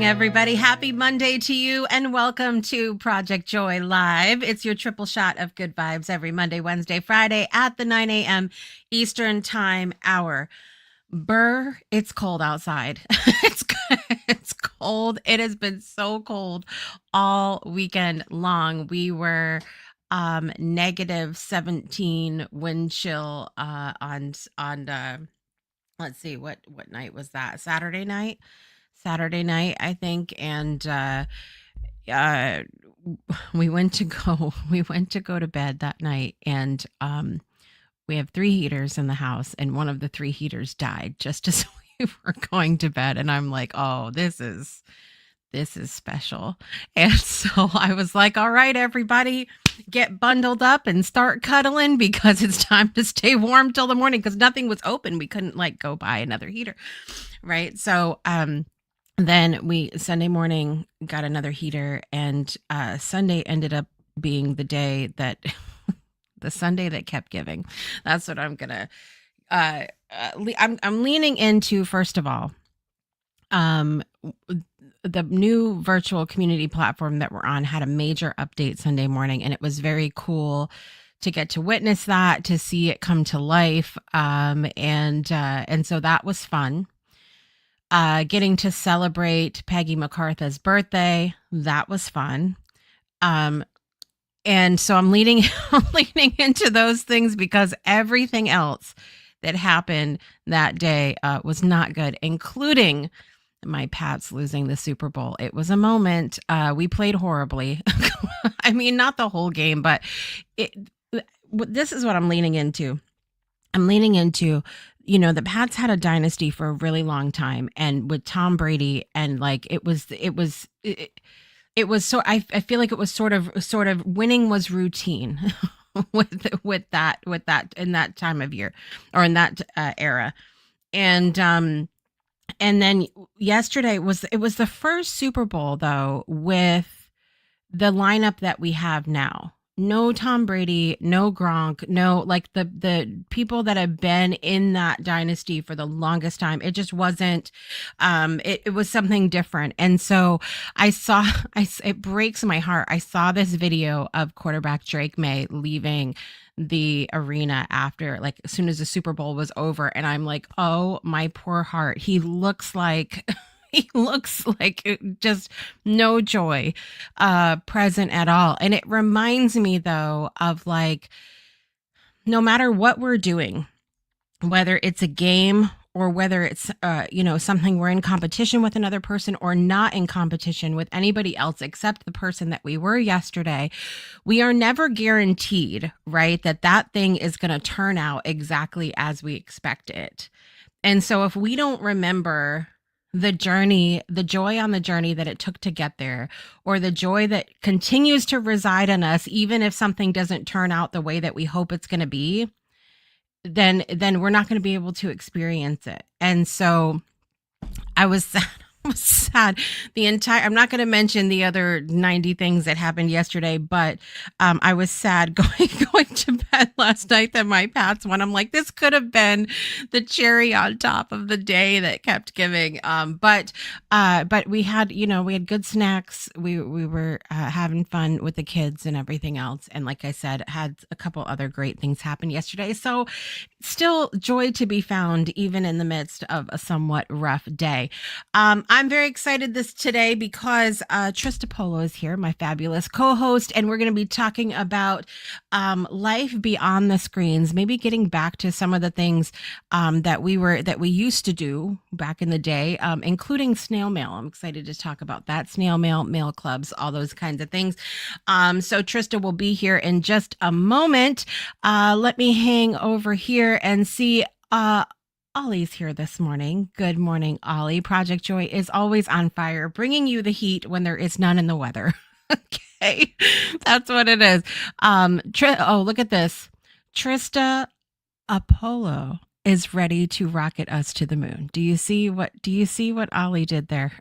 morning, everybody. Happy Monday to you, and welcome to Project Joy Live. It's your triple shot of good vibes every Monday, Wednesday, Friday at the 9 a.m. Eastern Time hour. Burr, it's cold outside. It's cold. It has been so cold all weekend long. We were negative 17 wind chill on let's see, what night was that? Saturday night, I think. And uh we went to go we went to go to bed that night, and we have three heaters in the house, and one of the three heaters died just as we were going to bed. And I'm like, oh, this is special. And so I was like, all right, everybody, get bundled up and start cuddling, because it's time to stay warm till the morning, because nothing was open. We couldn't like go buy another heater. Right. So then we Sunday morning got another heater, and Sunday ended up being the day that the Sunday that kept giving. That's what I'm gonna I'm leaning into. First of all, um the new virtual community platform that we're on had a major update Sunday morning, and it was very cool to get to witness that, to see it come to life. And so that was fun. Getting to celebrate Peggy MacArthur's birthday, that was fun. Um, and so I'm leaning I'm leaning into those things, because everything else that happened that day was not good, including my Pats losing the Super Bowl. It was a moment. We played horribly. I mean, not the whole game, but it, this is what I'm leaning into. I'm leaning into, the Pats had a dynasty for a really long time, and with Tom Brady, and like it was so I feel like it was sort of winning was routine with that in that time of year, or in that era. And then yesterday was the first Super Bowl, though, with the lineup that we have now. No Tom Brady, no Gronk, no, like the people that have been in that dynasty for the longest time. It just wasn't. It was something different, and so I saw. It breaks my heart. I saw this video of quarterback Drake May leaving the arena after, like, as soon as the Super Bowl was over, and I'm like, oh my poor heart. He looks like he looks like just no joy present at all. And it reminds me, though, of like, no matter what we're doing, whether it's a game, or whether it's something we're in competition with another person, or not in competition with anybody else except the person that we were yesterday, we are never guaranteed, right, that thing is going to turn out exactly as we expect it. And so if we don't remember the journey, the joy on the journey that it took to get there, or the joy that continues to reside in us, even if something doesn't turn out the way that we hope it's going to be, then we're not going to be able to experience it. And so I was sad. I was sad I'm not going to mention the other 90 things that happened yesterday, but I was sad going to bed last night that my Pats won. I'm like, this could have been the cherry on top of the day that kept giving. But we had good snacks. We were having fun with the kids and everything else. And like I said, had a couple other great things happen yesterday. So still joy to be found, even in the midst of a somewhat rough day. I'm very excited today because Trista Polo is here, my fabulous co-host, and we're going to be talking about life beyond the screens, maybe getting back to some of the things that we used to do back in the day, including snail mail. I'm excited to talk about that, snail mail clubs, all those kinds of things. So Trista will be here in just a moment. Let me hang over here and see. Ollie's here this morning. Good morning, Ollie. Project Joy is always on fire, bringing you the heat when there is none in the weather. Okay, that's what it is. Oh, look at this. Trista Apollo is ready to rocket us to the moon. Do you see what Ollie did there?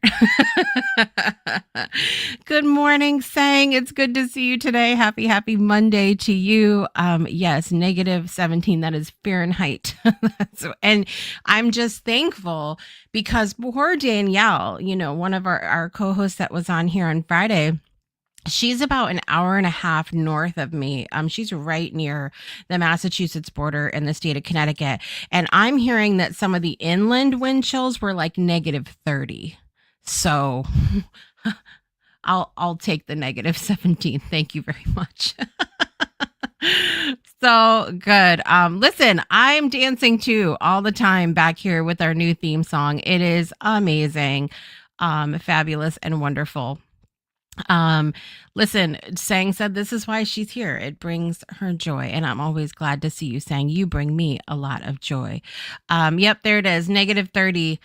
Good morning, Sang. It's good to see you today. Happy Monday to you. Yes, -17. That is Fahrenheit. And I'm just thankful because poor Danielle, one of our co-hosts that was on here on Friday, she's about an hour and a half north of me. She's right near the Massachusetts border in the state of Connecticut. And I'm hearing that some of the inland wind chills were like -30. So I'll take the -17. Thank you very much. So good. Listen, I'm dancing too all the time back here with our new theme song. It is amazing, fabulous, and wonderful. Listen, Sang said this is why she's here. It brings her joy, and I'm always glad to see you, Sang. You bring me a lot of joy. Yep, there it is, -30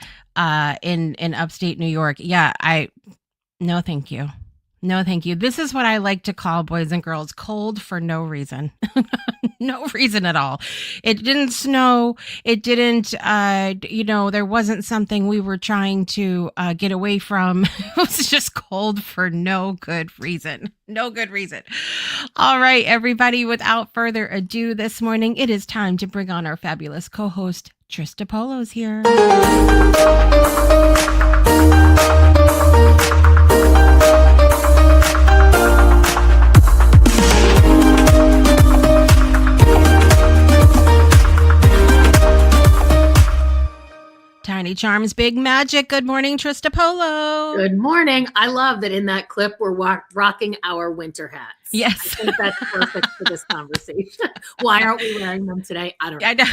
in upstate New York. Yeah, no thank you. No, thank you. This is what I like to call, boys and girls, cold for no reason. No reason at all. It didn't snow. It didn't, there wasn't something we were trying to get away from. It was just cold for no good reason. No good reason. All right, everybody, without further ado this morning, it is time to bring on our fabulous co-host, Trista Polo's here. Tiny Charms, Big Magic. Good morning, Trista Polo. Good morning. I love that in that clip we're rocking our winter hats. Yes. I think that's perfect for this conversation. Why aren't we wearing them today? I don't know. I don't.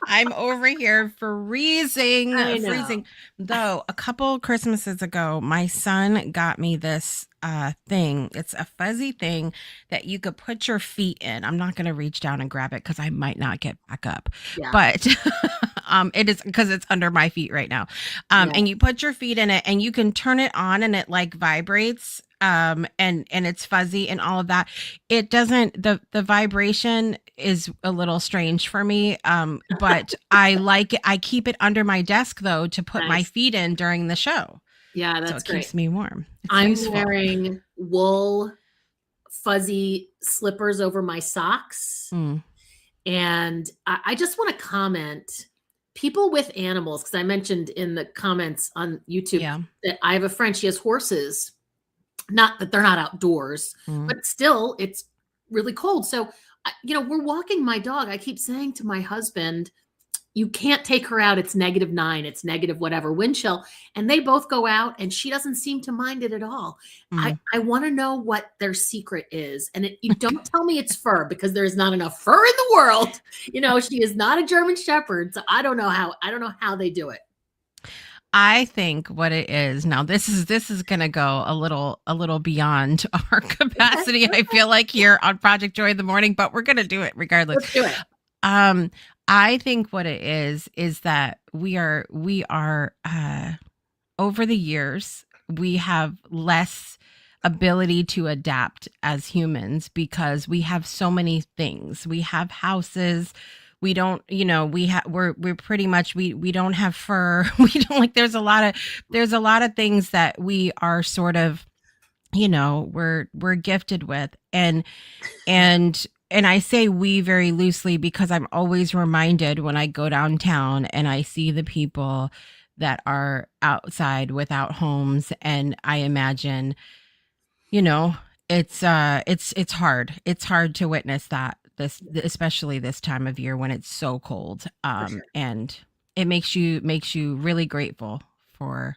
I'm over here freezing. Freezing. Though a couple Christmases ago, my son got me this thing. It's a fuzzy thing that you could put your feet in. I'm not going to reach down and grab it because I might not get back up. Yeah. But it is because it's under my feet right now. And you put your feet in it and you can turn it on and it like vibrates. And it's fuzzy and all of that. It doesn't, the vibration is a little strange for me. But I like it. I keep it under my desk though to put my feet in during the show. Yeah, that's great. Keeps me warm. I'm wearing wool fuzzy slippers over my socks. And I just want to comment, people with animals, because I mentioned in the comments on YouTube that I have a friend, she has horses. Not that they're not outdoors, but still it's really cold. So, we're walking my dog. I keep saying to my husband, you can't take her out. It's -9. It's negative whatever wind chill. And they both go out and she doesn't seem to mind it at all. I want to know what their secret is. And you don't tell me it's fur because there's not enough fur in the world. She is not a German Shepherd. So I don't know how they do it. I think what it is now, this is going to go a little beyond our capacity. I feel like here on Project Joy in the Morning, but we're going to do it regardless. Let's do it. I think what it is that we are over the years, we have less ability to adapt as humans because we have so many things. We have houses. We don't, we're pretty much, we don't have fur. We don't there's a lot of things that we are sort of, we're gifted with. And I say we very loosely because I'm always reminded when I go downtown and I see the people that are outside without homes. And I imagine, it's hard. It's hard to witness that especially this time of year when it's so cold. Sure. And it makes you really grateful for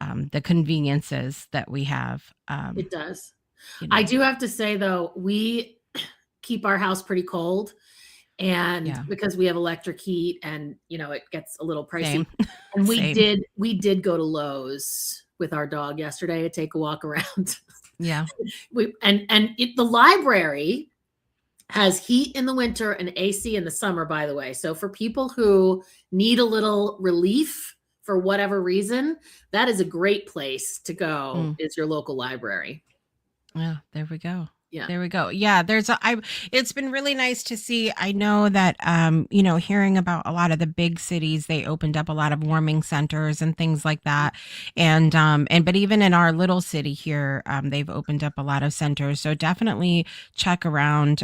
the conveniences that we have. It does. I do have to say though, we keep our house pretty cold and because we have electric heat and it gets a little pricey. Same. And we did go to Lowe's with our dog yesterday to take a walk around. Yeah. The library has heat in the winter and AC in the summer, by the way. So for people who need a little relief for whatever reason, that is a great place to go is your local library. Yeah, there we go. Yeah. There we go. Yeah, it's been really nice to see. I know that hearing about a lot of the big cities, they opened up a lot of warming centers and things like that. And but even in our little city here, they've opened up a lot of centers. So definitely check around.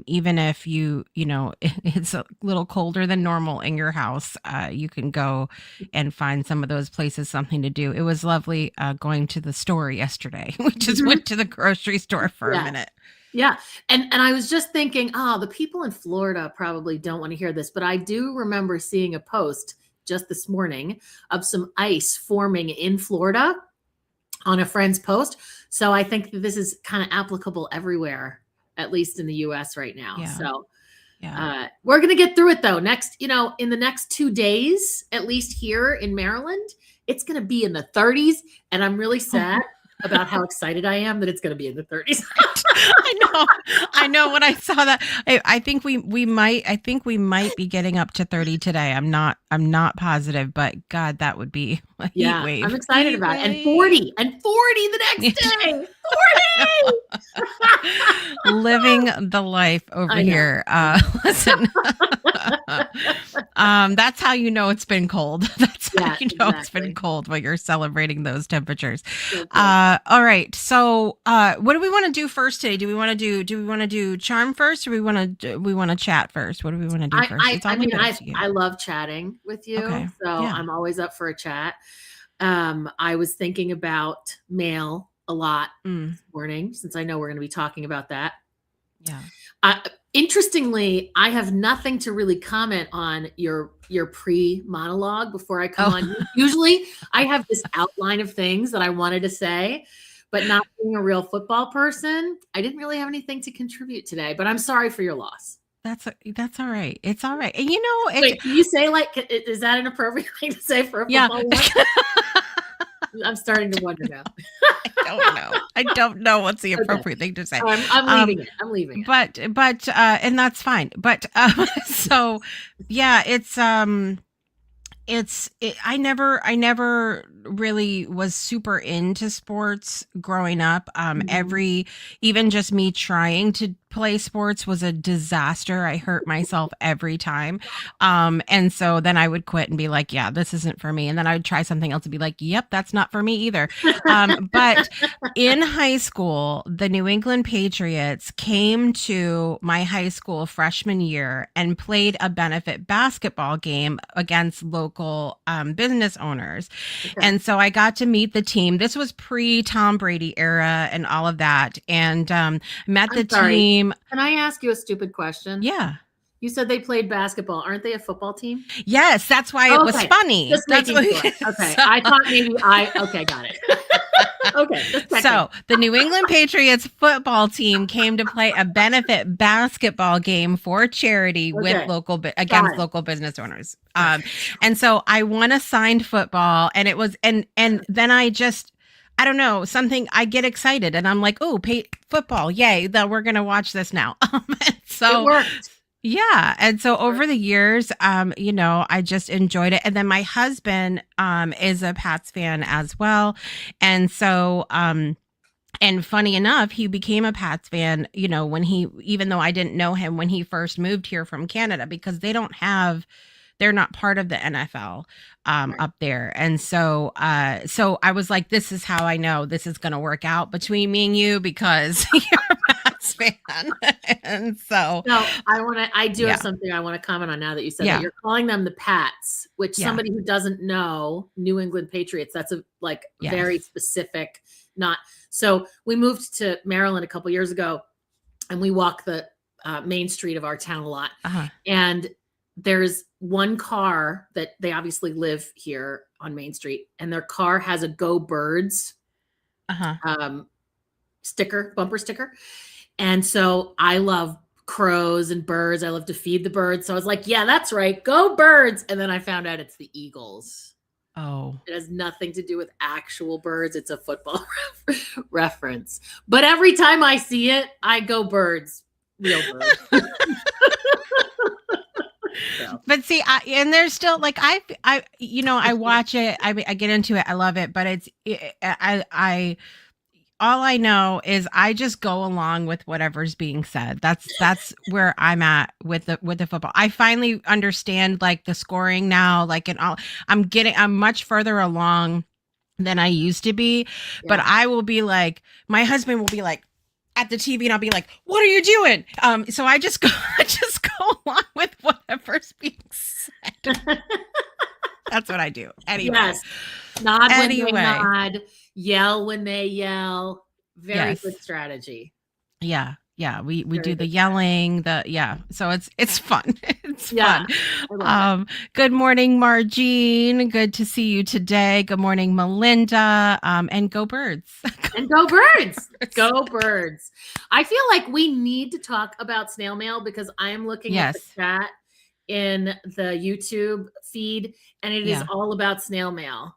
Even if it's a little colder than normal in your house, you can go and find some of those places something to do. It was lovely going to the store yesterday. We just went to the grocery store for a minute. Yeah. And I was just thinking, the people in Florida probably don't want to hear this, but I do remember seeing a post just this morning of some ice forming in Florida on a friend's post. So I think that this is kind of applicable everywhere, at least in the US right now. Yeah. So we're going to get through it though. In the next 2 days, at least here in Maryland, it's going to be in the 30s. And I'm really sad about how excited I am that it's going to be in the 30s. I know. When I saw that, I think we might be getting up to 30 today. I'm not positive, but God, that would be a heat wave. I'm excited about it. And 40 the next day. 40. Living the life over here. Listen, that's how you know it's been cold. That's how you know it's been cold when you're celebrating those temperatures. All right. So, what do we want to do first today? Do we want to do charm first, or we want to chat first? What do we want to do first? I love chatting with you. Okay. So I'm always up for a chat. I was thinking about mail a lot this morning, since I know we're going to be talking about that. Yeah. Interestingly, I have nothing to really comment on your pre-monologue before I come on. Usually I have this outline of things that I wanted to say, but not being a real football person, I didn't really have anything to contribute today, but I'm sorry for your loss. That's all right. It's all right. And wait, can you say, is that an appropriate thing to say for a football one? I'm starting to wonder now. I don't know what's the appropriate thing to say. I'm leaving it. I'm leaving it. But and that's fine. But so yeah, I never really was super into sports growing up. Even just me trying to play sports was a disaster. I hurt myself every time. And so then I would quit and be like, yeah, this isn't for me. And then I would try something else and be like, yep, that's not for me either. But in high school, the New England Patriots came to my high school freshman year and played a benefit basketball game against local business owners. Okay. And so I got to meet the team. This was pre-Tom Brady era and all of that. And met the team. Can I ask you a stupid question? Yeah. You said they played basketball. Aren't they a football team? Yes, that's why it was funny. That's what sure. Okay. I thought maybe okay, got it. Okay. So the New England Patriots football team came to play a benefit basketball game for charity with against local business owners. And so I won a signed football, and it was and then I don't know, I get excited and I'm like, oh, football. Yay. That we're going to watch this now. So it worked. Yeah. And so over the years, I just enjoyed it. And then my husband is a Pats fan as well. And so and funny enough, he became a Pats fan, even though I didn't know him when he first moved here from Canada, because they're not part of the NFL up there. And so I was like, this is how I know this is going to work out between me and you, because you're a Pats fan. And so I do have something I want to comment on now that you said that. You're calling them the Pats, which somebody who doesn't know New England Patriots, that's a very specific, so we moved to Maryland a couple years ago, and we walk the main street of our town a lot. And there's one car that they obviously live here on Main Street, and their car has a Go Birds bumper sticker. And so I love crows and birds. I love to feed the birds. So I was like, yeah, that's right. Go Birds. And then I found out it's the Eagles. Oh, it has nothing to do with actual birds. It's a football reference. But every time I see it, I go Birds, real birds. So. But see, and there's still I watch it. I get into it. I love it. But all I know is I just go along with whatever's being said. That's where I'm at with the football. I finally understand like the scoring now, like and all. I'm much further along than I used to be, but Yeah. I will be like, my husband will be like at the TV and I'll be like, what are you doing? So I just go, I just go along with whatever's being said. That's what I do. Anyway. Yes. Nod when they nod, yell when they yell. Very good strategy. Yeah. Yeah. We do the yelling, so it's fun. It's fun. Good morning, Margene. Good to see you today. Good morning, Melinda. And go birds. And go birds. Go birds. I feel like we need to talk about snail mail because I am looking at the chat in the YouTube feed, and it is all about snail mail.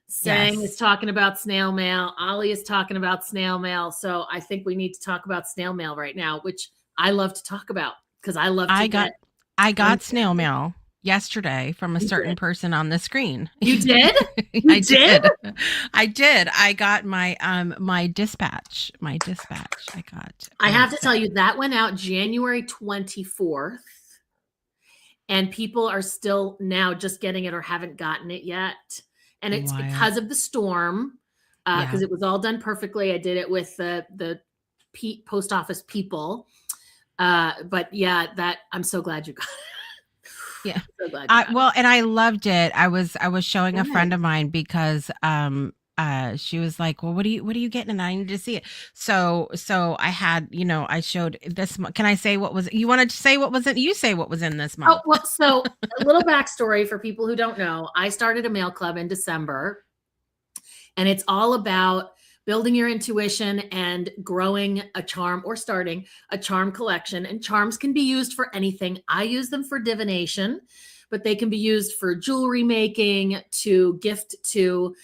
Sang is talking about snail mail. Ollie is talking about snail mail. So I think we need to talk about snail mail right now, which I love to talk about because I love to I got snail mail yesterday from a certain person on the screen. You did? I did. I did. I got my my dispatch. I got. I have to tell you that went out January 24th. And people are still now just getting it or haven't gotten it yet. And it's because of the storm, because it was all done perfectly. I did it with the post office people. But yeah, that I'm so glad you got it. Yeah. So glad and I loved it. I was showing a friend of mine because she was like, well, what are you getting? And I need to see it. So I had, I showed this. Can I say what was, you wanted to say what was it? You say what was in this month. Oh, well, so a little backstory for people who don't know, I started a mail club in December, and it's all about building your intuition and growing a charm or starting a charm collection. And charms can be used for anything. I use them for divination, but they can be used for jewelry making, to gift to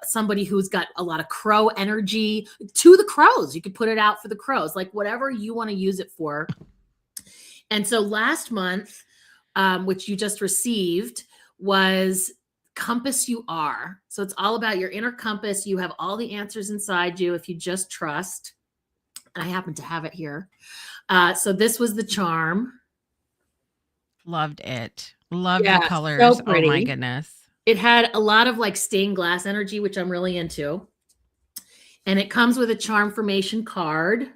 somebody who's got a lot of crow energy, to the crows. You could put it out for the crows, like whatever you want to use it for. And so last month, which you just received, was Compass You Are. So it's all about your inner compass. You have all the answers inside you if you just trust. I happen to have it here. So this was the charm. Loved it. Loved the colors. So oh my goodness. It had a lot of like stained glass energy, which I'm really into. And it comes with a charm formation card.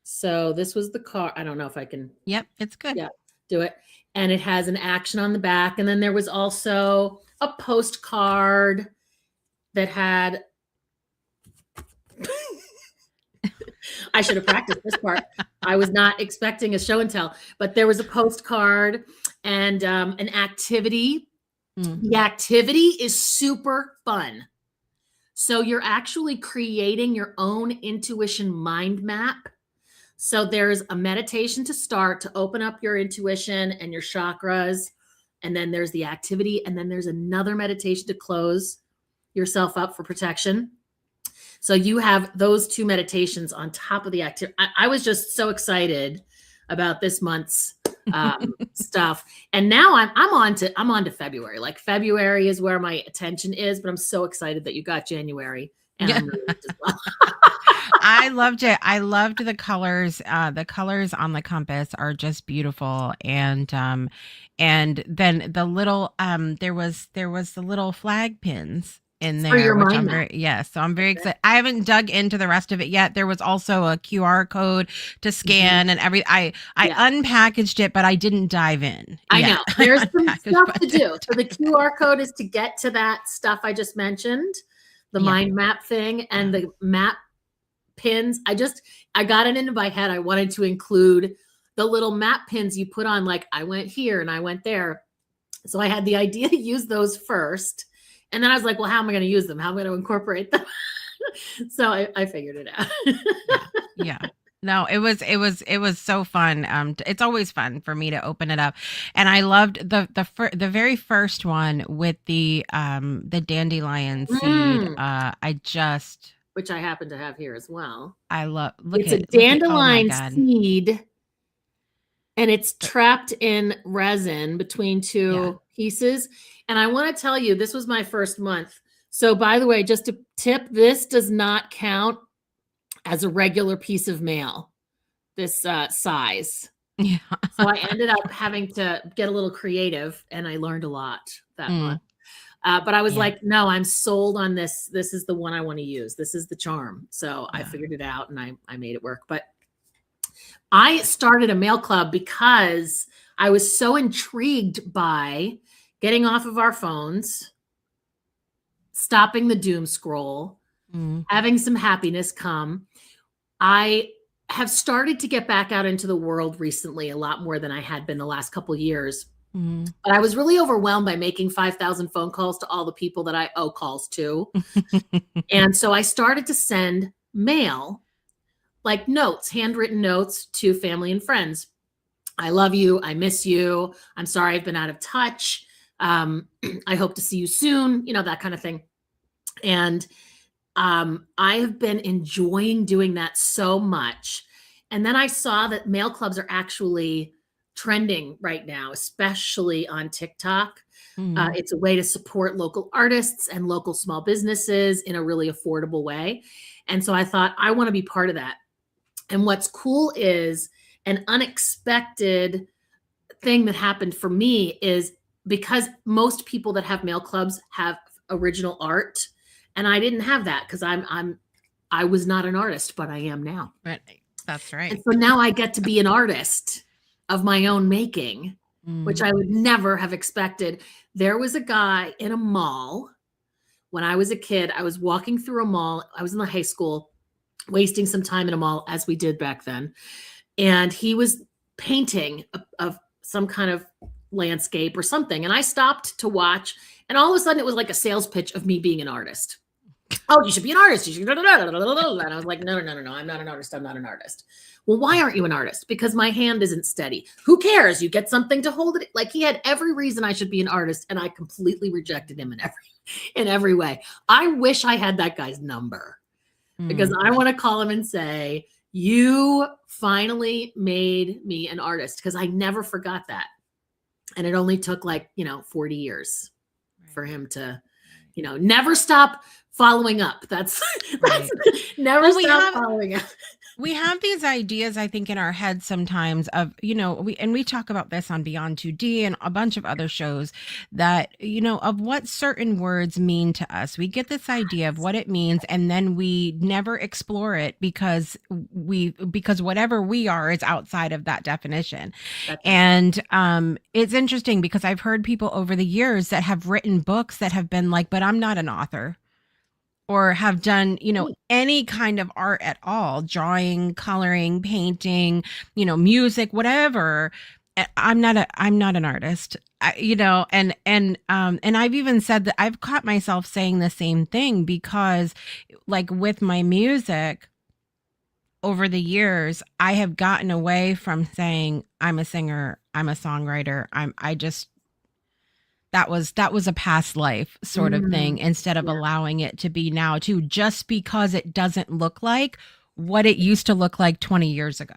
So this was the card. I don't know if I can. Yep, it's good. Yeah, do it. And it has an action on the back. And then there was also a postcard that had. I should have practiced this part. I was not expecting a show and tell, but there was a postcard and an activity. Mm-hmm. The activity is super fun. So you're actually creating your own intuition mind map. So there's a meditation to start to open up your intuition and your chakras. And then there's the activity. And then there's another meditation to close yourself up for protection. So you have those two meditations on top of the activity. I was just so excited about this month's stuff. And now I'm on to February. Like February is where my attention is, but I'm so excited that you got January. And I'm really as well. I loved it. I loved the colors. The colors on the compass are just beautiful. And then the little there was the little flag pins in there, which I'm so I'm very excited. I haven't dug into the rest of it yet. There was also a QR code to scan and everything. I unpackaged it, but I didn't dive in. I know there's some stuff to do. So the QR code is to get to that stuff I just mentioned, the mind map thing and the map pins. I got it into my head. I wanted to include the little map pins you put on, like I went here and I went there. So I had the idea to use those first. And then I was like, well, how am I going to use them? How am I going to incorporate them? So I figured it out. Yeah. No, it was so fun. It's always fun for me to open it up. And I loved the very first one with the dandelion seed. Which I happen to have here as well. I love. It's a dandelion seed, and it's trapped in resin between two pieces. And I want to tell you, this was my first month. So by the way, just a tip, this does not count as a regular piece of mail, this size. Yeah. So I ended up having to get a little creative, and I learned a lot that month. But I was like, no, I'm sold on this. This is the one I want to use. This is the charm. So I figured it out, and I made it work. But I started a mail club because I was so intrigued by getting off of our phones, stopping the doom scroll, having some happiness come. I have started to get back out into the world recently a lot more than I had been the last couple of years. But I was really overwhelmed by making 5,000 phone calls to all the people that I owe calls to. And so I started to send mail, like notes, handwritten notes to family and friends. I love you. I miss you. I'm sorry I've been out of touch. I hope to see you soon, that kind of thing. And I have been enjoying doing that so much. And then I saw that mail clubs are actually trending right now, especially on TikTok. It's a way to support local artists and local small businesses in a really affordable way. And so I thought, I want to be part of that. And what's cool is an unexpected thing that happened for me is because most people that have mail clubs have original art, and I didn't have that because I was not an artist, but I am now. Right. That's right. And so now I get to be an artist of my own making, which I would never have expected. There was a guy in a mall when I was a kid. I was walking through a mall. I was in the high school, wasting some time in a mall as we did back then. And he was painting of some kind of landscape or something. And I stopped to watch. And all of a sudden it was like a sales pitch of me being an artist. Oh, you should be an artist. You should. And I was like, no. I'm not an artist. I'm not an artist. Well, why aren't you an artist? Because my hand isn't steady. Who cares? You get something to hold it. Like, he had every reason I should be an artist, and I completely rejected him in every way. I wish I had that guy's number because I want to call him and say, you finally made me an artist, because I never forgot that. And it only took 40 years for him to, never stop following up. That's never stop following up. We have these ideas, I think, in our heads sometimes of, we talk about this on Beyond 2D and a bunch of other shows that, of what certain words mean to us. We get this idea of what it means, and then we never explore it because whatever we are is outside of that definition. And it's interesting because I've heard people over the years that have written books that have been like, but I'm not an author. Or have done, any kind of art at all, drawing, coloring, painting, music, whatever. I'm not an artist, and I've even said that I've caught myself saying the same thing because, like, with my music over the years, I have gotten away from saying I'm a singer, I'm a songwriter, that was a past life sort of thing, instead of allowing it to be now too, just because it doesn't look like what it used to look like 20 years ago.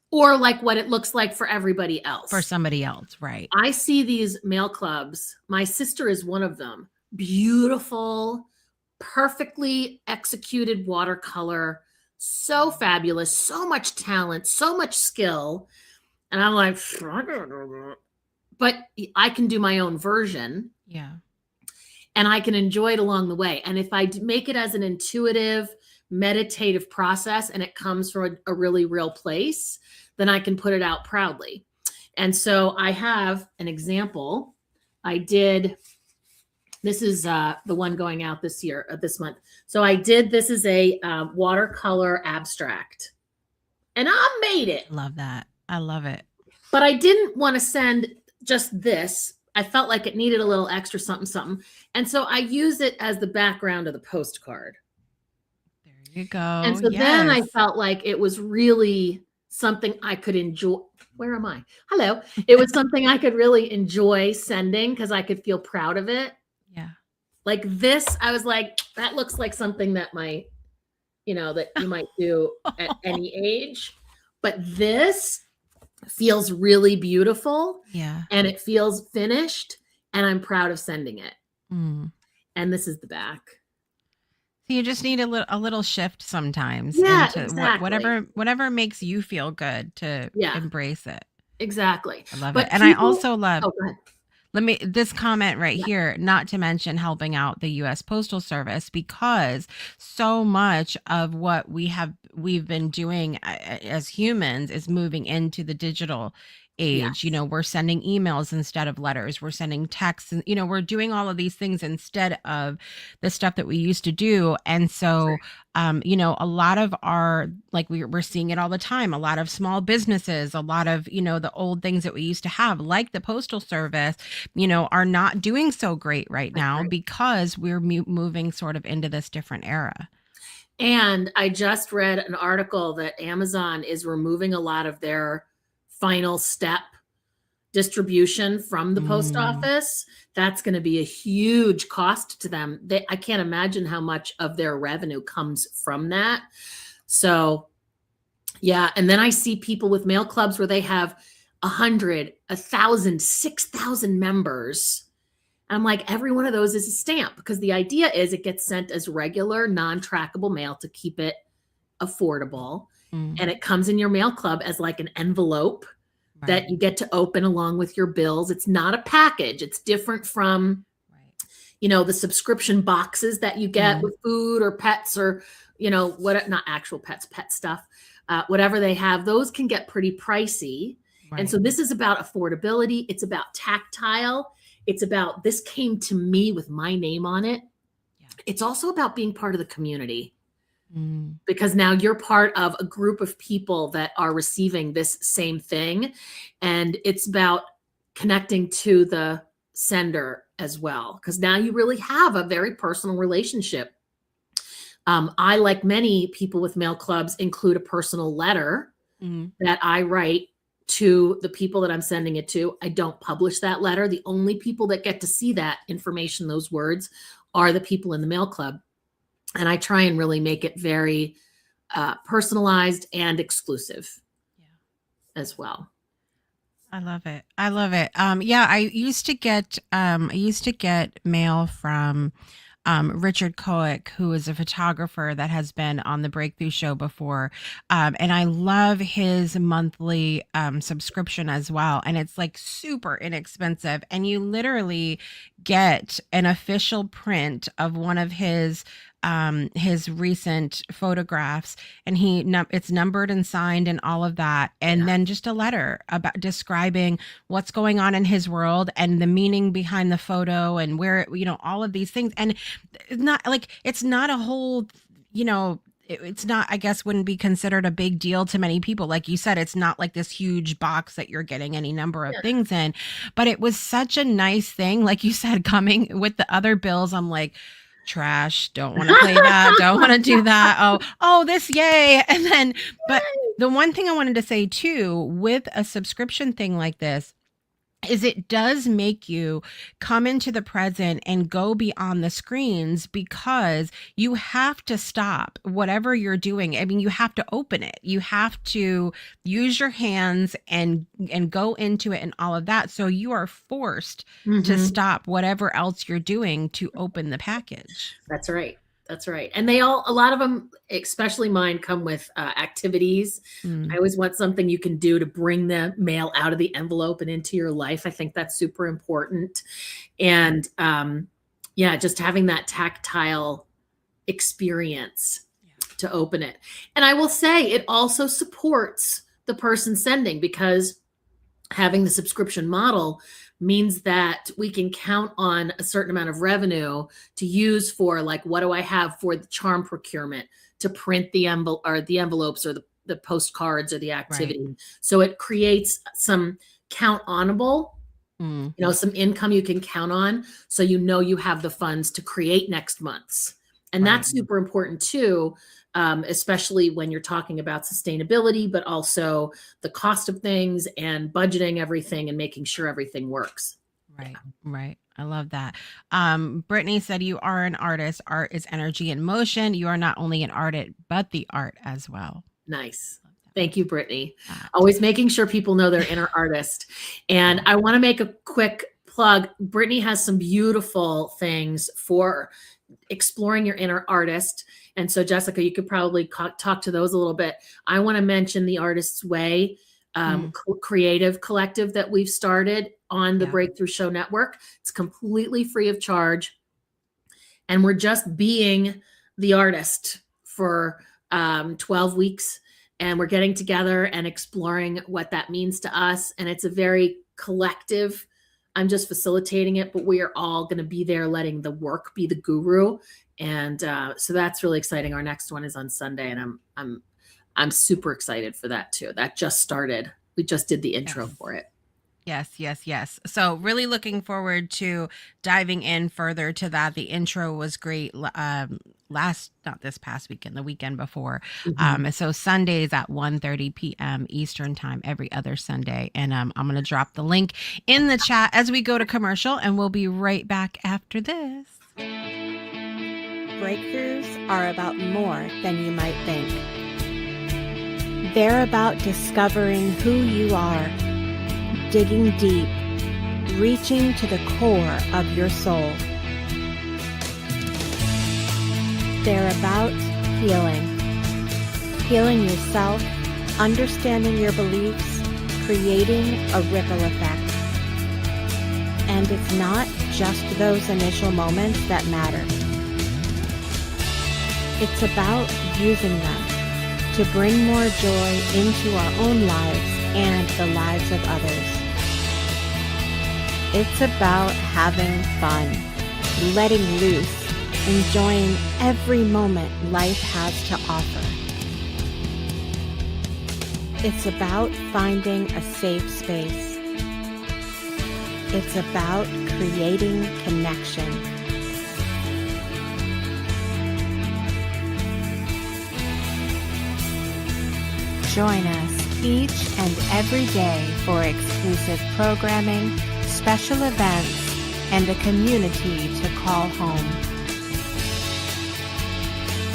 Or like what it looks like for everybody else. For somebody else, right. I see these mail clubs. My sister is one of them. Beautiful, perfectly executed watercolor. So fabulous, so much talent, so much skill. And I'm like, but I can do my own version. Yeah. And I can enjoy it along the way. And if I make it as an intuitive, meditative process and it comes from a really real place, then I can put it out proudly. And so I have an example. This is the one going out this month. So this is a watercolor abstract. And I made it. Love that. I love it. But I didn't want to send just this. I felt like it needed a little extra something. And so I use it as the background of the postcard. There you go. And so then I felt like it was really something I could enjoy. Where am I? Hello. It was something I could really enjoy sending because I could feel proud of it. Yeah. Like this, I was like, that looks like something that that you might do at any age. But this feels really beautiful. Yeah. And it feels finished, and I'm proud of sending it. And this is the back. So you just need a little shift sometimes Yeah, into exactly. whatever makes you feel good to Yeah, embrace it. exactly. I love it. But And I people also love Oh, go ahead. let me this comment right Yeah, here, not to mention helping out the US Postal Service, because so much of what we've been doing as humans is moving into the digital age. yes, We're sending emails instead of letters. We're sending texts, and we're doing all of these things instead of the stuff that we used to do. And that's so a lot of our, like, we're seeing it all the time, a lot of small businesses, a lot of the old things that we used to have, like the postal service, are not doing so great right now right. because we're moving sort of into this different era. And I just read an article that Amazon is removing a lot of their final step distribution from the post Mm, office. That's going to be a huge cost to them. I can't imagine how much of their revenue comes from that. So, yeah. And then I see people with mail clubs where they have 100, 1,000, 6,000 members. I'm like, every one of those is a stamp, because the idea is it gets sent as regular, non trackable mail to keep it affordable. mm, And it comes in your mail club as like an envelope right, that you get to open along with your bills. It's not a package. It's different from, right. the subscription boxes that you get Mm, with food or pets, or, what, not actual pets, pet stuff, whatever they have. Those can get pretty pricey. And right. so this is about affordability. It's about tactile. It's about, this came to me with my name on it. Yeah. It's also about being part of the community, Mm, because now you're part of a group of people that are receiving this same thing. And it's about connecting to the sender as well, because now you really have a very personal relationship. I, like many people with mail clubs, include a personal letter mm, that I write to the people that I'm sending it to. I don't publish that letter. The only people that get to see that information, those words, are the people in the mail club. And I try and really make it very personalized and exclusive yeah. as well. I love it. I love it. Yeah, I used to get mail from Richard Koick, who is a photographer that has been on the Breakthrough Show before. And I love his monthly subscription as well. And it's like super inexpensive. And you literally get an official print of one of his recent photographs, and it's numbered and signed and all of that, and Yeah. then just a letter about describing what's going on in his world and the meaning behind the photo and where all of these things. And it's not a whole, it's not, I guess, wouldn't be considered a big deal to many people. Like you said, it's not like this huge box that you're getting any number of Yeah. things in, but it was such a nice thing. Like you said, coming with the other bills, I'm like, trash, don't want to play that, don't want to do that. Oh, this, yay. And then, but the one thing I wanted to say too, with a subscription thing like this, is it does make you come into the present and go beyond the screens, because you have to stop whatever you're doing. I mean, you have to open it. You have to use your hands and go into it and all of that. So you are forced to Hmm. stop whatever else you're doing to open the package. That's right. That's right. And a lot of them, especially mine, come with activities. I Mm, always want something you can do to bring the mail out of the envelope and into your life. I think that's super important. And yeah, just having that tactile experience yeah. to open it. And I will say it also supports the person sending, because having the subscription model means that we can count on a certain amount of revenue to use for, like, what do I have for the charm procurement, to print the envelope or the envelopes, or the postcards or the Right. activity. So it creates some count onable, Mm, some income you can count on, so you have the funds to create next month's. And right. that's super important too, especially when you're talking about sustainability, but also the cost of things and budgeting everything and making sure everything works. Yeah, Right, right. I love that. Brittany said, you are an artist. Art is energy in motion. You are not only an artist, but the art as well. nice. Love Thank you, Brittany. that. Always making sure people know their inner artist. And Yeah. I want to make a quick plug, Brittany has some beautiful things for exploring your inner artist. And so, Jessica, you could probably talk to those a little bit. I want to mention the Artist's Way creative collective that we've started on the Breakthrough Show Network. It's completely free of charge. And we're just being the artist for 12 weeks. And we're getting together and exploring what that means to us. And it's a very collective. I'm just facilitating it, but we are all going to be there letting the work be the guru. And so that's really exciting. Our next one is on Sunday, and I'm super excited for that too. That just started. We just did the intro for it. Yes. So really looking forward to diving in further to that. The intro was great not this past weekend, the weekend before. So Sundays at 1:30 p.m. Eastern time, every other Sunday. And I'm going to drop the link in the chat as we go to commercial, and we'll be right back after this. Breakthroughs are about more than you might think. They're about discovering who you are, digging deep, reaching to the core of your soul. They're about healing yourself, understanding your beliefs, creating a ripple effect. And it's not just those initial moments that matter. It's about using them to bring more joy into our own lives and the lives of others. It's about having fun, letting loose, enjoying every moment life has to offer. It's about finding a safe space. It's about creating connection. Join us each and every day for exclusive programming, special events, and a community to call home,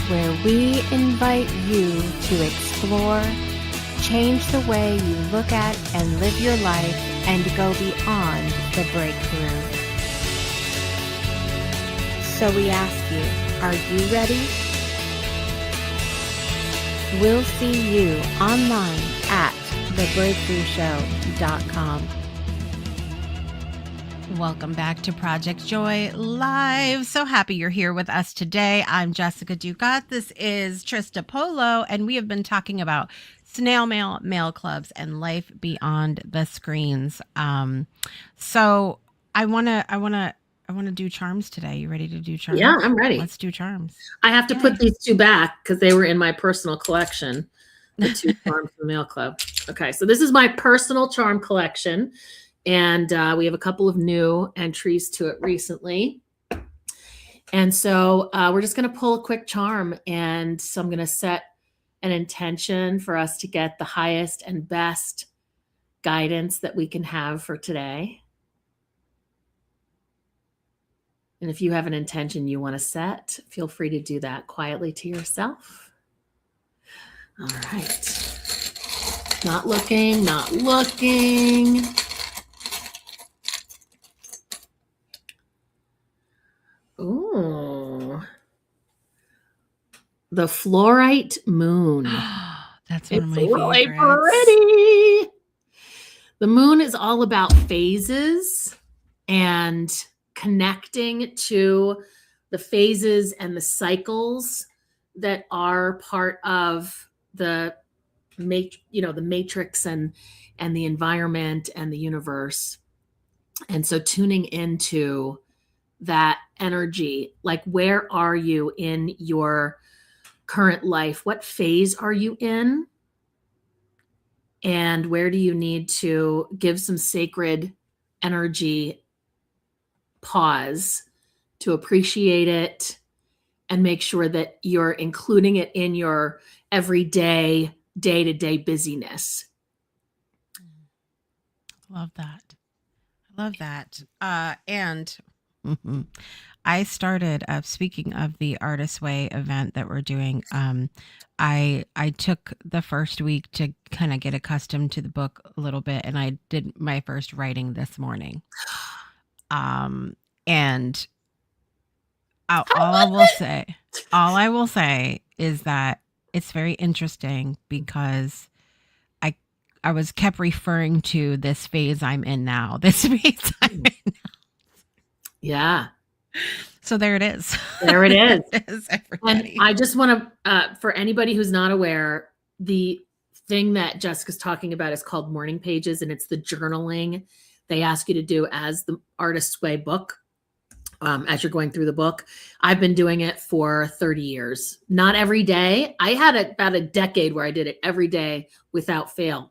where we invite you to explore, change the way you look at and live your life, and go beyond the breakthrough. So we ask you, are you ready? We'll see you online at thebreakthroughshow.com. Welcome back to Project Joy Live. So happy you're here with us today. I'm Jessica Dugas. This is Trista Polo, and we have been talking about snail mail clubs and life beyond the screens. So I want to do charms today. You ready to do charms? Yeah, I'm ready. Let's do charms. I have to put these two back because they were in my personal collection. The two charms from the mail club. Okay, so this is my personal charm collection. And we have a couple of new entries to it recently. And so we're just going to pull a quick charm. And so I'm going to set an intention for us to get the highest and best guidance that we can have for today. And if you have an intention you want to set, feel free to do that quietly to yourself. All right. Not looking. Ooh. The fluorite moon. That's one of my really favorites. Pretty. The moon is all about phases and connecting to the phases and the cycles that are part of the matrix and the environment and the universe. And so tuning into that energy, like where are you in your current life? What phase are you in? And where do you need to give some sacred energy pause to appreciate it and make sure that you're including it in your everyday, day-to-day busyness? Love that. And I started, speaking of the Artist's Way event that we're doing, I took the first week to kind of get accustomed to the book a little bit, and I did my first writing this morning. And How all I will say is that it's very interesting because I was kept referring to this phase I'm in now. This phase I'm in. Yeah. So there it is. There it is. There it is, everybody. And I just want to, for anybody who's not aware, the thing that Jessica's talking about is called morning pages, and it's the journaling they ask you to do as the Artist's Way book. As you're going through the book, I've been doing it for 30 years. Not every day. I had about a decade where I did it every day without fail.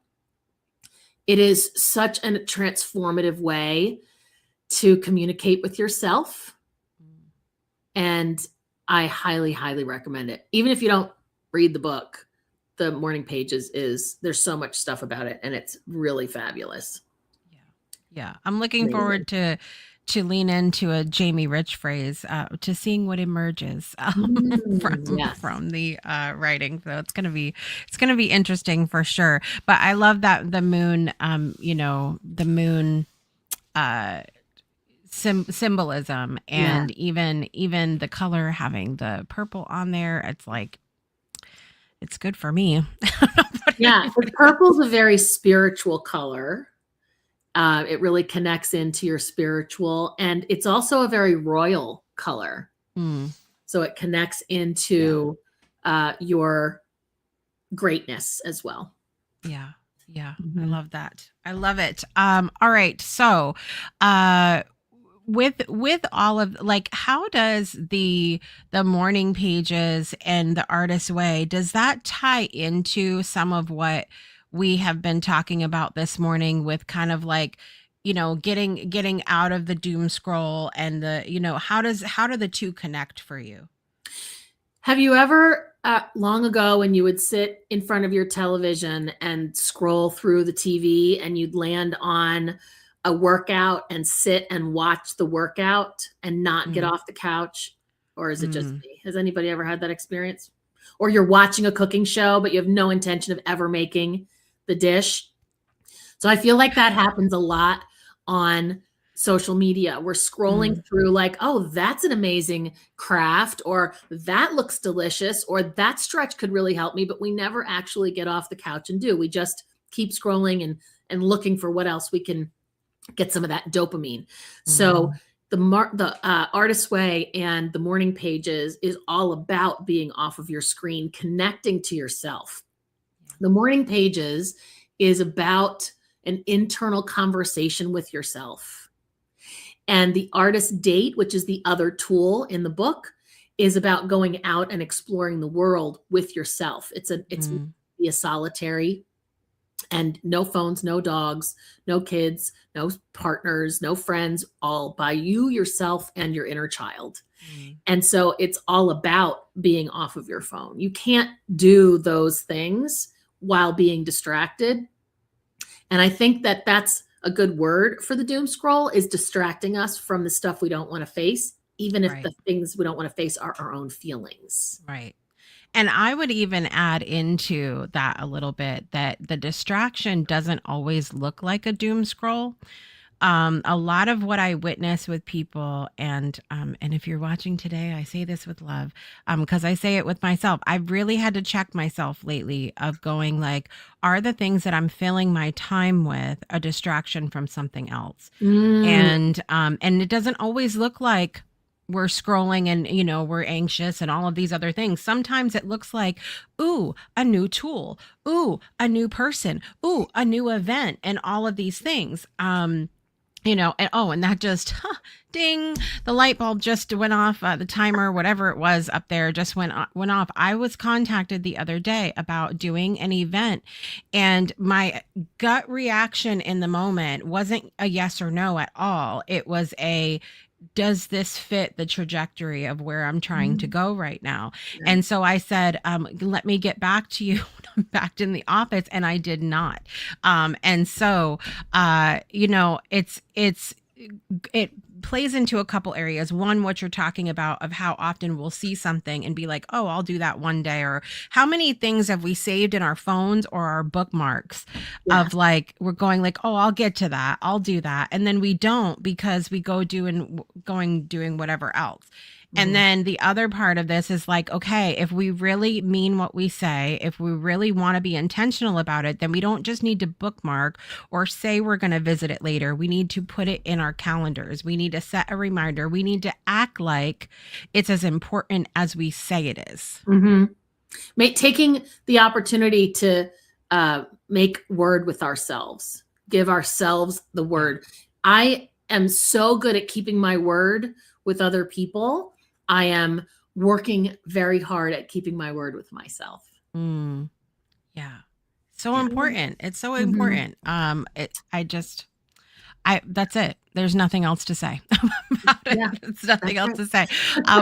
It is such a transformative way to communicate with yourself. And I highly, highly recommend it. Even if you don't read the book, the morning pages there's so much stuff about it, and it's really fabulous. Yeah. I'm looking forward to lean into a Jamie Rich phrase, to seeing what emerges from the writing. So it's gonna be interesting for sure. But I love that the moon, the moon symbolism, and even the color having the purple on there. It's like, it's good for me. Yeah, purple's a very spiritual color. It really connects into your spiritual, and it's also a very royal color. So it connects into your greatness as well. Yeah. I love that. I love it. All right. So, with all of, like, how does the morning pages and the Artist's Way, does that tie into some of what we have been talking about this morning, with kind of like, getting out of the doom scroll, and the, how do the two connect for you? Have you ever, long ago, when you would sit in front of your television and scroll through the TV, and you'd land on a workout and sit and watch the workout and not get off the couch? Or is it just me? Has anybody ever had that experience? Or you're watching a cooking show, but you have no intention of ever making the dish. So I feel like that happens a lot on social media. We're scrolling through like, oh, that's an amazing craft, or that looks delicious, or that stretch could really help me, but we never actually get off the couch and do. We just keep scrolling and looking for what else we can get some of that dopamine. So the Artist's Way and the morning pages is all about being off of your screen, connecting to yourself. The morning pages is about an internal conversation with yourself. And the Artist Date, which is the other tool in the book, is about going out and exploring the world with yourself. It's be a solitary, and no phones, no dogs, no kids, no partners, no friends, all by you, yourself, and your inner child. And so it's all about being off of your phone. You can't do those things while being distracted. And I think that that's a good word for the doom scroll, is distracting us from the stuff we don't want to face, even if the things we don't want to face are our own feelings. Right. And I would even add into that a little bit that the distraction doesn't always look like a doom scroll. A lot of what I witness with people, and if you're watching today, I say this with love, because I say it with myself. I've really had to check myself lately of going like, are the things that I'm filling my time with a distraction from something else? And it doesn't always look like we're scrolling and, we're anxious and all of these other things. Sometimes it looks like, ooh, a new tool, ooh, a new person, ooh, a new event, and all of these things. And that just, ding, the light bulb just went off, the timer, whatever it was up there just went off. I was contacted the other day about doing an event, and my gut reaction in the moment wasn't a yes or no at all. It was does this fit the trajectory of where I'm trying to go right now? Yeah. And so I said, let me get back to you when I'm back in the office. And I did not. And so, plays into a couple areas. One, what you're talking about of how often we'll see something and be like, oh, I'll do that one day. Or how many things have we saved in our phones or our bookmarks of like, we're going like, oh, I'll get to that. I'll do that. And then we don't because we go doing whatever else. And then the other part of this is like, okay, if we really mean what we say, if we really want to be intentional about it, then we don't just need to bookmark or say we're going to visit it later. We need to put it in our calendars. We need to set a reminder. We need to act like it's as important as we say it is. Taking the opportunity to make word with ourselves, give ourselves the word. I am so good at keeping my word with other people. I am working very hard at keeping my word with myself. Yeah. So important. It's so important. That's it. There's nothing else to say about it. Yeah, It's nothing else to say.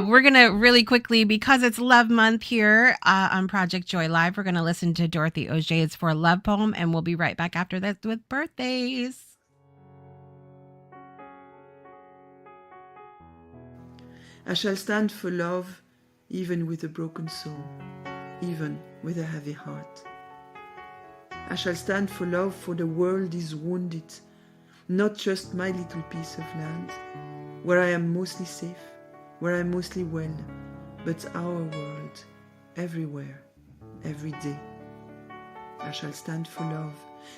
We're going to really quickly, because it's Love Month here on Project Joy Live, we're going to listen to Dorothy Auger's For a Love Poem, and we'll be right back after this with birthdays. I shall stand for love, even with a broken soul, even with a heavy heart. I shall stand for love, for the world is wounded, not just my little piece of land, where I am mostly safe, where I am mostly well, but our world, everywhere, every day. I shall stand for love,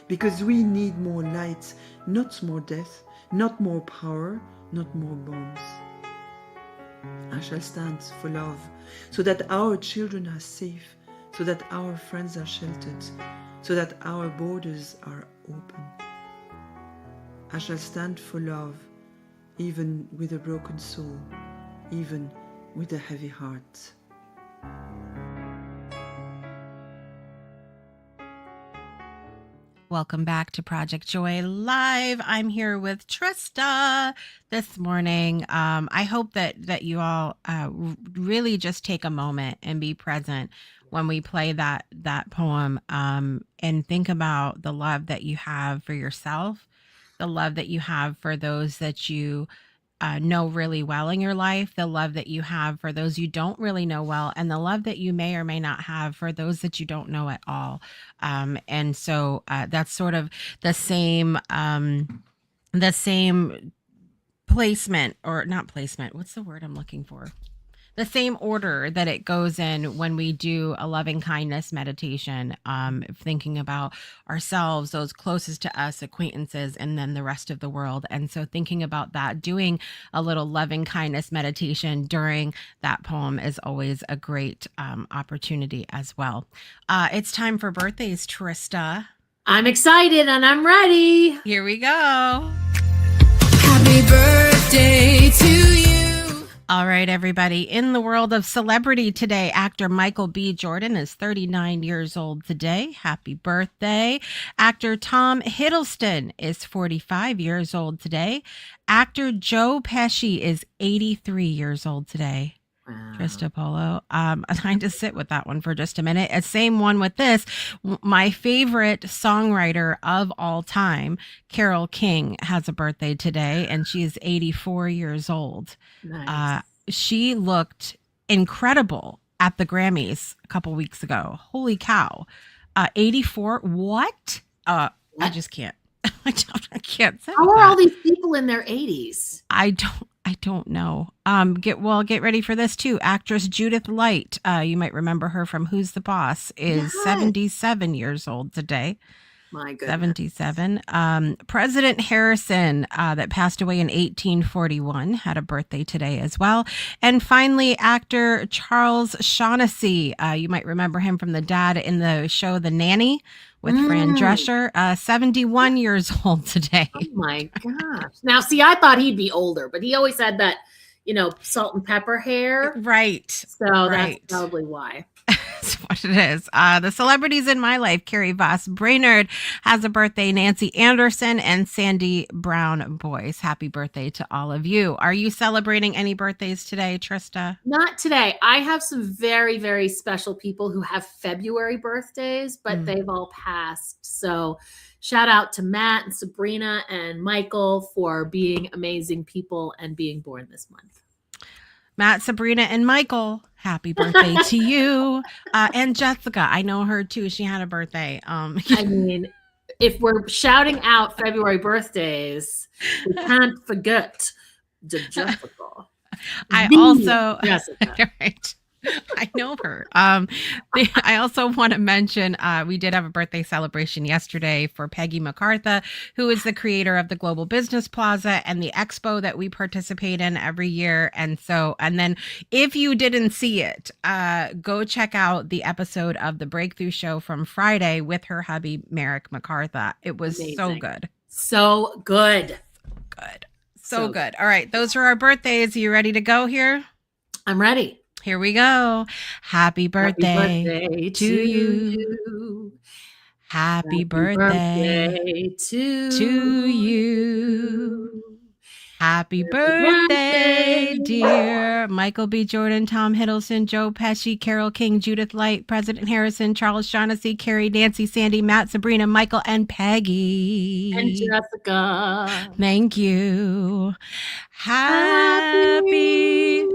because we need more light, not more death, not more power, not more bombs. I shall stand for love, so that our children are safe, so that our friends are sheltered, so that our borders are open. I shall stand for love, even with a broken soul, even with a heavy heart. Welcome back to Project Joy Live. I'm here with Trista this morning. I hope that you all really just take a moment and be present when we play that poem, and think about the love that you have for yourself, the love that you have for those that you know really well in your life, the love that you have for those you don't really know well, and the love that you may or may not have for those that you don't know at all. And so that's sort of the same placement, or not placement. What's the word I'm looking for? The same order that it goes in when we do a loving kindness meditation, thinking about ourselves, those closest to us, acquaintances, and then the rest of the world. And so thinking about that, doing a little loving kindness meditation during that poem is always a great opportunity as well. It's time for birthdays, Trista. I'm excited and I'm ready. Here we go. Happy birthday to you. All right, everybody. In the world of celebrity today, actor Michael B. Jordan is 39 years old today. Happy birthday. Actor Tom Hiddleston is 45 years old today. Actor Joe Pesci is 83 years old today. Wow. Trista Polo. I'm trying to sit with that one for just a minute. Same one with this. My favorite songwriter of all time, Carole King, has a birthday today, and she is 84 years old. Nice. She looked incredible at the Grammys a couple weeks ago. Holy cow. 84? What? I just can't. I can't say How that. are all these people in their 80s? I don't know. Get ready for this too. Actress Judith Light, you might remember her from Who's the Boss, is 77 years old today. My goodness. 77. President Harrison, that passed away in 1841, had a birthday today as well. And finally, actor Charles Shaughnessy, you might remember him from the dad in the show The Nanny with Fran Drescher, 71 years old today. Oh my gosh. Now, see, I thought he'd be older, but he always had that, salt and pepper hair. Right. So that's probably why. That's what it is. The celebrities in my life: Carrie Voss Brainerd has a birthday, Nancy Anderson, and Sandy Brown Boyce. Happy birthday to all of you. Are you celebrating any birthdays today, Trista? Not today. I have some very, very special people who have February birthdays, but they've all passed. So shout out to Matt and Sabrina and Michael for being amazing people and being born this month. Matt, Sabrina, and Michael, happy birthday to you. And Jessica, I know her too. She had a birthday. I mean, if we're shouting out February birthdays, we can't forget the Jessica. Jessica. Right. I know her. I also want to mention we did have a birthday celebration yesterday for Peggy MacArthur, who is the creator of the Global Business Plaza and the expo that we participate in every year. And then if you didn't see it, go check out the episode of the Breakthrough Show from Friday with her hubby, Merrick MacArthur. It was amazing. So good. So good. So good. All right. Those are our birthdays. Are you ready to go here? I'm ready. Here we go. Happy birthday to you. Happy birthday to you. Happy birthday, dear Michael B. Jordan, Tom Hiddleston, Joe Pesci, Carole King, Judith Light, President Harrison, Charles Shaughnessy, Carrie, Nancy, Sandy, Matt, Sabrina, Michael, and Peggy. And Jessica. Thank you. Happy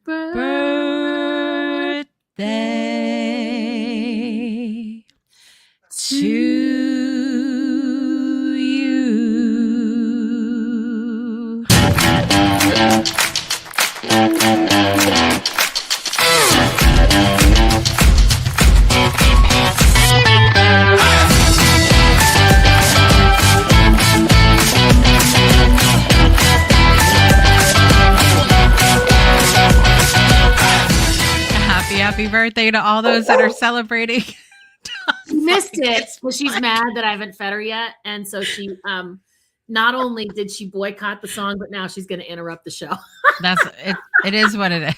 birthday to you. Happy birthday to all those that are celebrating. Missed it, but she's mad that I haven't fed her yet. And so she not only did she boycott the song, but now she's going to interrupt the show. That's it. It is what it is.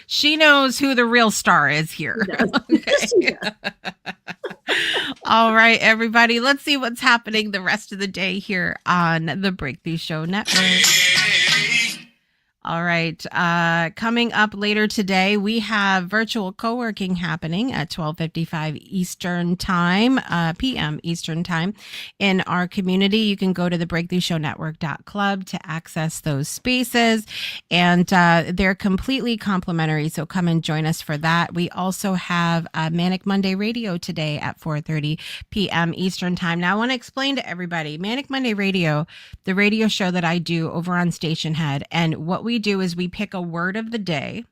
She knows who the real star is here. Okay. All right, everybody. Let's see what's happening the rest of the day here on the Breakthrough Show Network. All right. Coming up later today, we have virtual co-working happening at 12:55 Eastern Time, p.m. Eastern Time in our community. You can go to the breakthroughshownetwork.club to access those spaces, and they're completely complimentary. So come and join us for that. We also have Manic Monday Radio today at 4:30 p.m. Eastern Time. Now, I want to explain to everybody, Manic Monday Radio, the radio show that I do over on Station Head, and what we do is we pick a word of the day,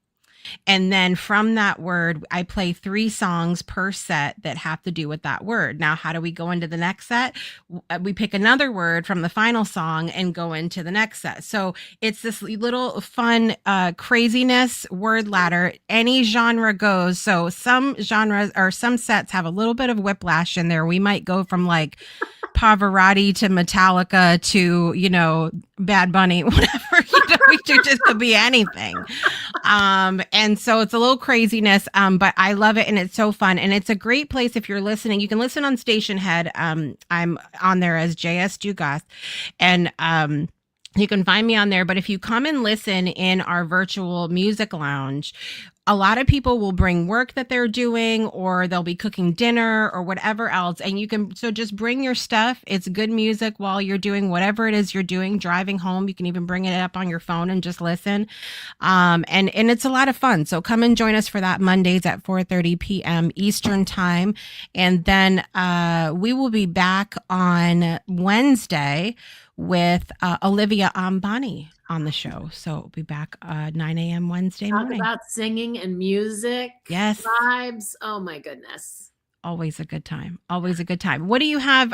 and then from that word I play 3 songs per set that have to do with that word. Now, how do we go into the next set? We pick another word from the final song and go into the next set. So it's this little fun craziness word ladder. Any genre goes. So some genres or some sets have a little bit of whiplash in there. We might go from like Pavarotti to Metallica to, Bad Bunny, whatever, we just could be anything. And so it's a little craziness, but I love it. And it's so fun. And it's a great place. If you're listening, you can listen on Station Head. I'm on there as JS Dugas, and, you can find me on there. But if you come and listen in our virtual music lounge, a lot of people will bring work that they're doing, or they'll be cooking dinner or whatever else. And so just bring your stuff. It's good music while you're doing whatever it is you're doing, driving home. You can even bring it up on your phone and just listen. And it's a lot of fun. So come and join us for that Mondays at 4:30 p.m. Eastern Time. And then we will be back on Wednesday with Olivia Ambani on the show. So we'll be back 9 a.m. Wednesday morning. Talk about singing and music. Yes. Vibes. Oh my goodness. Always a good time. Always a good time. What do you have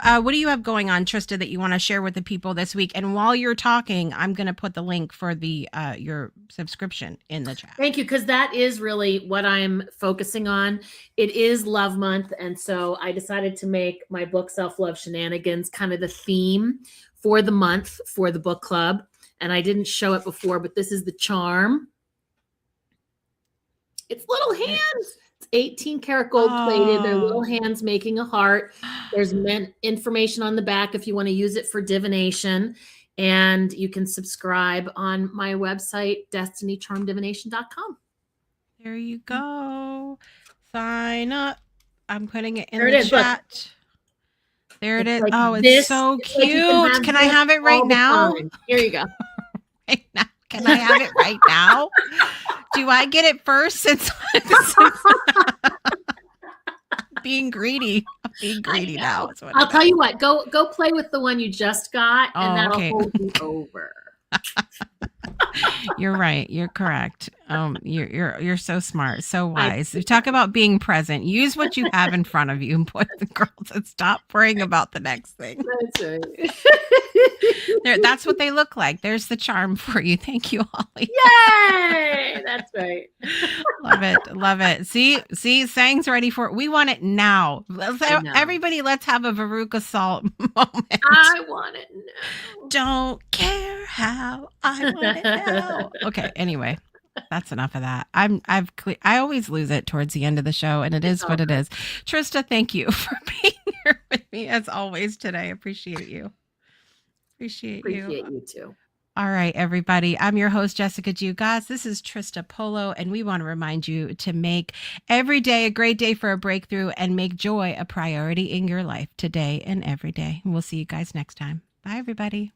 going on, Trista, that you want to share with the people this week? And while you're talking, I'm going to put the link for the your subscription in the chat. Thank you, because that is really what I'm focusing on. It is Love Month, and so I decided to make my book Self-Love Shenanigans kind of the theme for the month for the book club. And I didn't show it before, but this is the charm. It's little hands. It's 18 karat gold plated. They're little hands making a heart. There's information on the back if you want to use it for divination. And you can subscribe on my website, destinycharmdivination.com. There you go. Sign up. I'm putting it in There the it is. chat. Look. There it It's is. like Oh, it's this. so It's like you cute. Can I have it right all the now? time. Here you go. Right now? Can I have it right now? Do I get it first since being greedy? I'm being greedy now. Is what I'll tell you what. Go play with the one you just got, and Oh, that'll okay. hold you over. You're right. You're correct. You're so smart, so wise. We talk about being present. Use what you have in front of you, boys and girls, and stop worrying about the next thing. That's right. That's what they look like. There's the charm for you. Thank you, Holly. Yay! That's right. Love it. Love it. See, Sang's ready for it. We want it now. Everybody, let's have a Veruca Salt moment. I want it now. Don't care how I want it now. Okay. Anyway, that's enough of that. I always lose it towards the end of the show, and it is what it is. Trista, thank you for being here with me as always today. Appreciate you. Appreciate you too. All right, everybody. I'm your host, Jessica Dugas. This is Trista Polo, and we want to remind you to make every day a great day for a breakthrough and make joy a priority in your life today and every day. We'll see you guys next time. Bye, everybody.